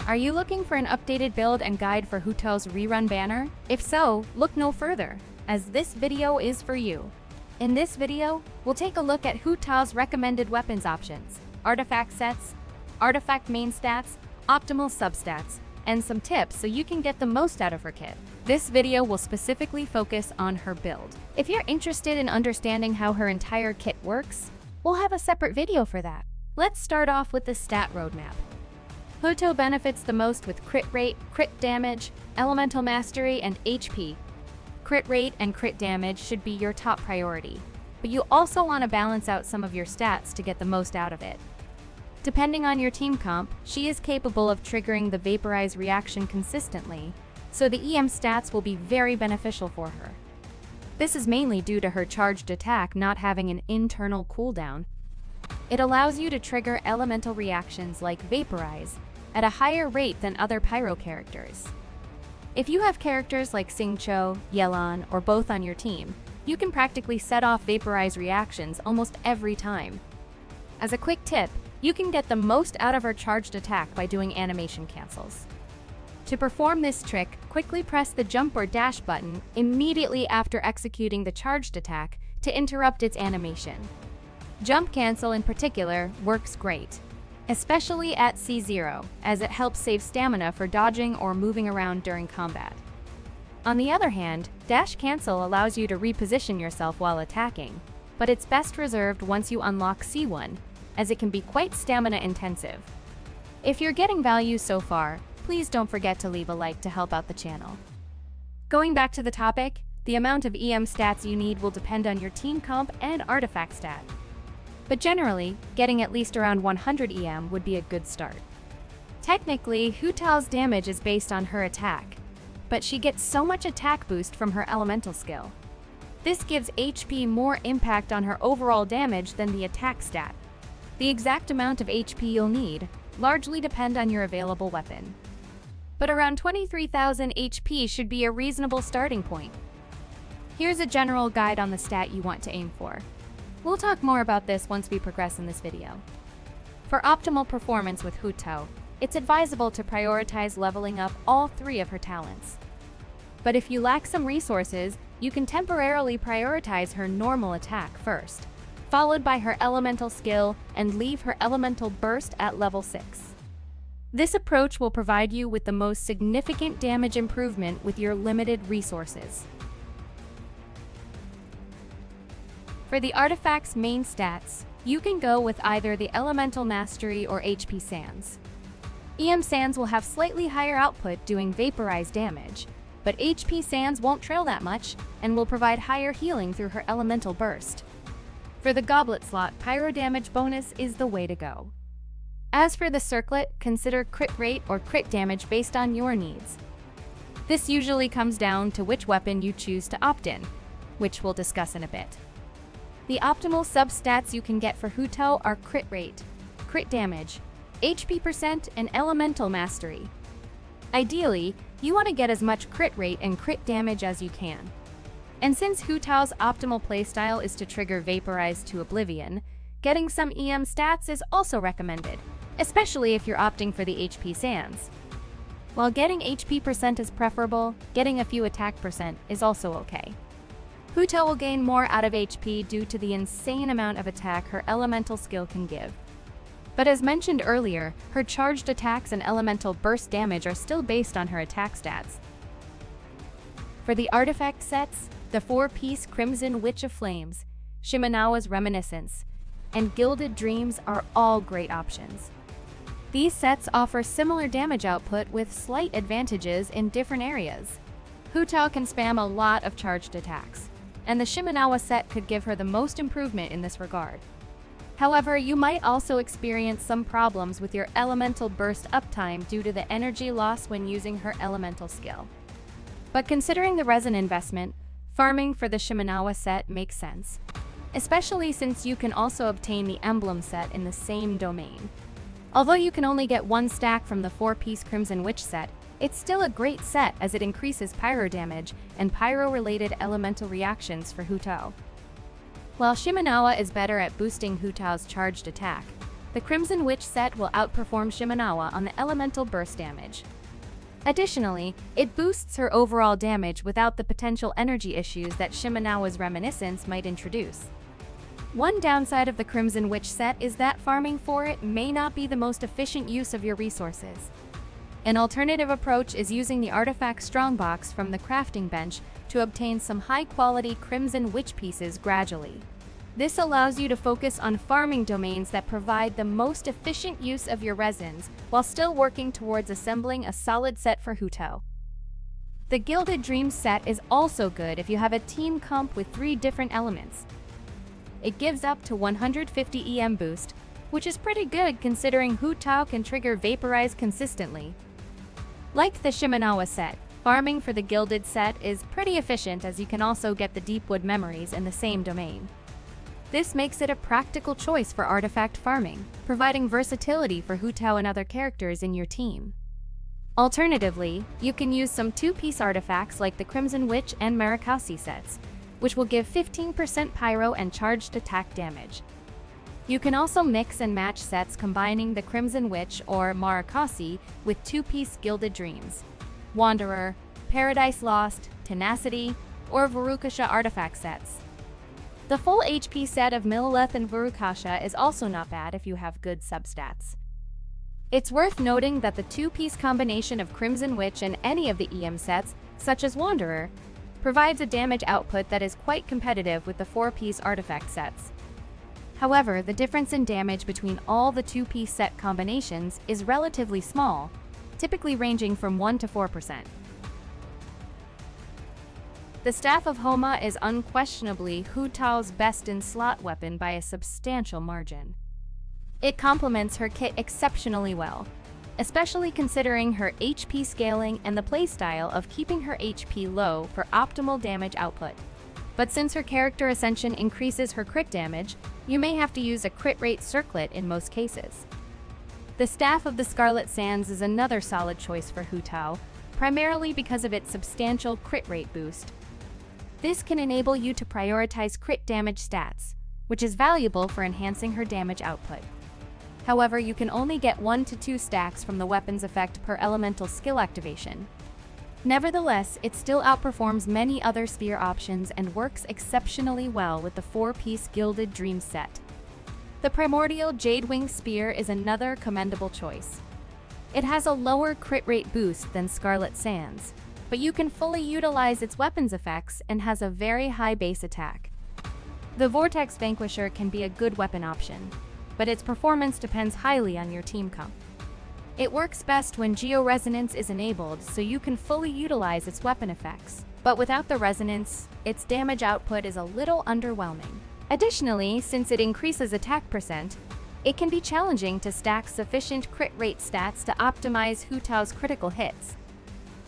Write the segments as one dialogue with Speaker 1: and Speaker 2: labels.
Speaker 1: Are you looking for an updated build and guide for Hu Tao's rerun banner? If so, look no further, as this video is for you. In this video, we'll take a look at Hu Tao's recommended weapons options, artifact sets, artifact main stats, optimal substats, and some tips so you can get the most out of her kit. This video will specifically focus on her build. If you're interested in understanding how her entire kit works, we'll have a separate video for that. Let's start off with the stat roadmap. Hu Tao benefits the most with crit rate, crit damage, elemental mastery, and HP. Crit rate and crit damage should be your top priority, but you also want to balance out some of your stats to get the most out of it. Depending on your team comp, she is capable of triggering the Vaporize reaction consistently, so the EM stats will be very beneficial for her. This is mainly due to her charged attack not having an internal cooldown. It allows you to trigger elemental reactions like Vaporize at a higher rate than other Pyro characters. If you have characters like Xingqiu, Yelan, or both on your team, you can practically set off Vaporize reactions almost every time. As a quick tip, you can get the most out of her charged attack by doing animation cancels. To perform this trick, quickly press the jump or dash button immediately after executing the charged attack to interrupt its animation. Jump cancel in particular works great, especially at C0, as it helps save stamina for dodging or moving around during combat. On the other hand, dash cancel allows you to reposition yourself while attacking, but it's best reserved once you unlock C1, as it can be quite stamina intensive. If you're getting value so far, please don't forget to leave a like to help out the channel. Going back to the topic, the amount of EM stats you need will depend on your team comp and artifact stat. But generally, getting at least around 100 EM would be a good start. Technically, Hu Tao's damage is based on her attack, but she gets so much attack boost from her elemental skill. This gives HP more impact on her overall damage than the attack stat. The exact amount of HP you'll need largely depend on your available weapon. But around 23,000 HP should be a reasonable starting point. Here's a general guide on the stat you want to aim for. We'll talk more about this once we progress in this video. For optimal performance with Hu Tao, it's advisable to prioritize leveling up all three of her talents. But if you lack some resources, you can temporarily prioritize her normal attack first, followed by her elemental skill, and leave her elemental burst at level 6. This approach will provide you with the most significant damage improvement with your limited resources. For the artifact's main stats, you can go with either the Elemental Mastery or HP Sands. EM Sands will have slightly higher output doing Vaporize damage, but HP Sands won't trail that much and will provide higher healing through her Elemental Burst. For the Goblet slot, Pyro damage bonus is the way to go. As for the Circlet, consider crit rate or crit damage based on your needs. This usually comes down to which weapon you choose to opt in, which we'll discuss in a bit. The optimal substats you can get for Hu Tao are crit rate, crit damage, HP percent, and elemental mastery. Ideally, you want to get as much crit rate and crit damage as you can. And since Hu Tao's optimal playstyle is to trigger Vaporize to Oblivion, getting some EM stats is also recommended, especially if you're opting for the HP Sands. While getting HP percent is preferable, getting a few attack percent is also okay. Hu Tao will gain more out of HP due to the insane amount of attack her elemental skill can give. But as mentioned earlier, her charged attacks and elemental burst damage are still based on her attack stats. For the artifact sets, the 4-piece Crimson Witch of Flames, Shimenawa's Reminiscence, and Gilded Dreams are all great options. These sets offer similar damage output with slight advantages in different areas. Hu Tao can spam a lot of charged attacks, and the Shimenawa set could give her the most improvement in this regard. However, you might also experience some problems with your elemental burst uptime due to the energy loss when using her elemental skill. But considering the resin investment, farming for the Shimenawa set makes sense, especially since you can also obtain the emblem set in the same domain. Although you can only get one stack from the 4-piece Crimson Witch set, it's still a great set as it increases pyro damage and pyro-related elemental reactions for Hu Tao. While Shimenawa is better at boosting Hu Tao's charged attack, the Crimson Witch set will outperform Shimenawa on the elemental burst damage. Additionally, it boosts her overall damage without the potential energy issues that Shimenawa's Reminiscence might introduce. One downside of the Crimson Witch set is that farming for it may not be the most efficient use of your resources. An alternative approach is using the artifact Strongbox from the crafting bench to obtain some high-quality Crimson Witch pieces gradually. This allows you to focus on farming domains that provide the most efficient use of your resins while still working towards assembling a solid set for Hu Tao. The Gilded Dreams set is also good if you have a team comp with 3 different elements. It gives up to 150 EM boost, which is pretty good considering Hu Tao can trigger Vaporize consistently. Like the Shimenawa set, farming for the Gilded set is pretty efficient as you can also get the Deepwood Memories in the same domain. This makes it a practical choice for artifact farming, providing versatility for Hu Tao and other characters in your team. Alternatively, you can use some 2-piece artifacts like the Crimson Witch and Marikasi sets, which will give 15% pyro and charged attack damage. You can also mix and match sets combining the Crimson Witch or Marikasi with 2-piece Gilded Dreams, Wanderer, Paradise Lost, Tenacity, or Varukasha artifact sets. The full HP set of Millelith and Varukasha is also not bad if you have good substats. It's worth noting that the 2-piece combination of Crimson Witch and any of the EM sets, such as Wanderer, provides a damage output that is quite competitive with the 4-piece artifact sets. However, the difference in damage between all the 2-piece set combinations is relatively small, typically ranging from 1 to 4%. The Staff of Homa is unquestionably Hu Tao's best-in-slot weapon by a substantial margin. It complements her kit exceptionally well, especially considering her HP scaling and the playstyle of keeping her HP low for optimal damage output. But since her character ascension increases her crit damage, you may have to use a crit rate circlet in most cases. The Staff of the Scarlet Sands is another solid choice for Hu Tao, primarily because of its substantial crit rate boost. This can enable you to prioritize crit damage stats, which is valuable for enhancing her damage output. However, you can only get 1 to 2 stacks from the weapon's effect per elemental skill activation. Nevertheless, it still outperforms many other spear options and works exceptionally well with the 4-piece Gilded Dreams set. The Primordial Jadewing Spear is another commendable choice. It has a lower crit rate boost than Scarlet Sands, but you can fully utilize its weapon's effects and has a very high base attack. The Vortex Vanquisher can be a good weapon option, but its performance depends highly on your team comp. It works best when Geo-Resonance is enabled, so you can fully utilize its weapon effects, but without the resonance, its damage output is a little underwhelming. Additionally, since it increases attack percent, it can be challenging to stack sufficient crit rate stats to optimize Hu Tao's critical hits.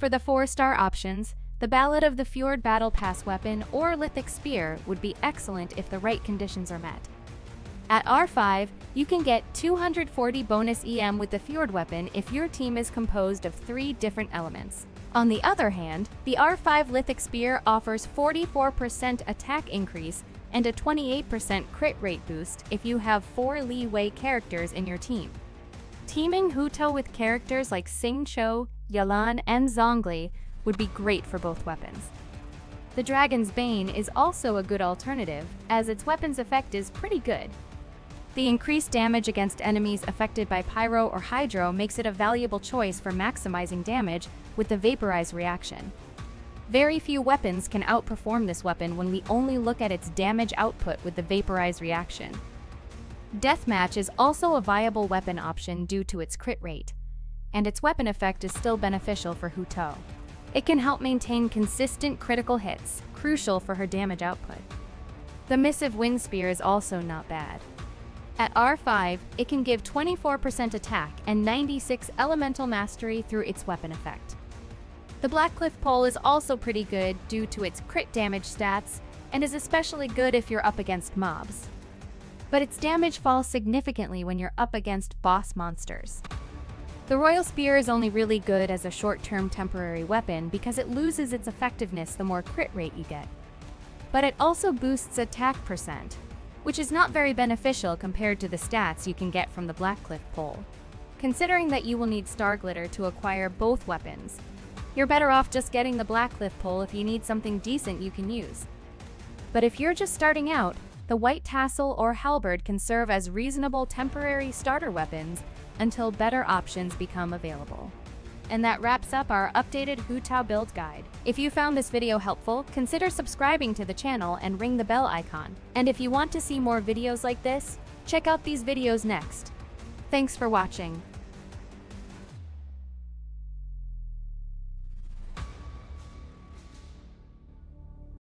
Speaker 1: For the 4-star options, the Ballad of the Fjord Battle Pass weapon or Lithic Spear would be excellent if the right conditions are met. At R5, you can get 240 bonus EM with the Fjord weapon if your team is composed of 3 different elements. On the other hand, the R5 Lithic Spear offers 44% attack increase and a 28% crit rate boost if you have 4 leeway characters in your team. Teaming Hu Tao with characters like Xing Cho, Yalan, and Zhongli would be great for both weapons. The Dragon's Bane is also a good alternative, as its weapon's effect is pretty good. The increased damage against enemies affected by Pyro or Hydro makes it a valuable choice for maximizing damage with the Vaporize reaction. Very few weapons can outperform this weapon when we only look at its damage output with the Vaporize reaction. Deathmatch is also a viable weapon option due to its crit rate, and its weapon effect is still beneficial for Hu Tao. It can help maintain consistent critical hits, crucial for her damage output. The Missive Wind Spear is also not bad. At R5, it can give 24% attack and 96 elemental mastery through its weapon effect. The Blackcliff Pole is also pretty good due to its crit damage stats and is especially good if you're up against mobs. But its damage falls significantly when you're up against boss monsters. The Royal Spear is only really good as a short-term temporary weapon because it loses its effectiveness the more crit rate you get. But it also boosts attack percent, which is not very beneficial compared to the stats you can get from the Blackcliff pole. Considering that you will need star glitter to acquire both weapons, you're better off just getting the Blackcliff pole if you need something decent you can use. But if you're just starting out, the white tassel or halberd can serve as reasonable temporary starter weapons until better options become available. And that wraps up our updated Hu Tao Build guide. If you found this video helpful, consider subscribing to the channel and ring the bell icon. And if you want to see more videos like this, check out these videos next. Thanks for watching.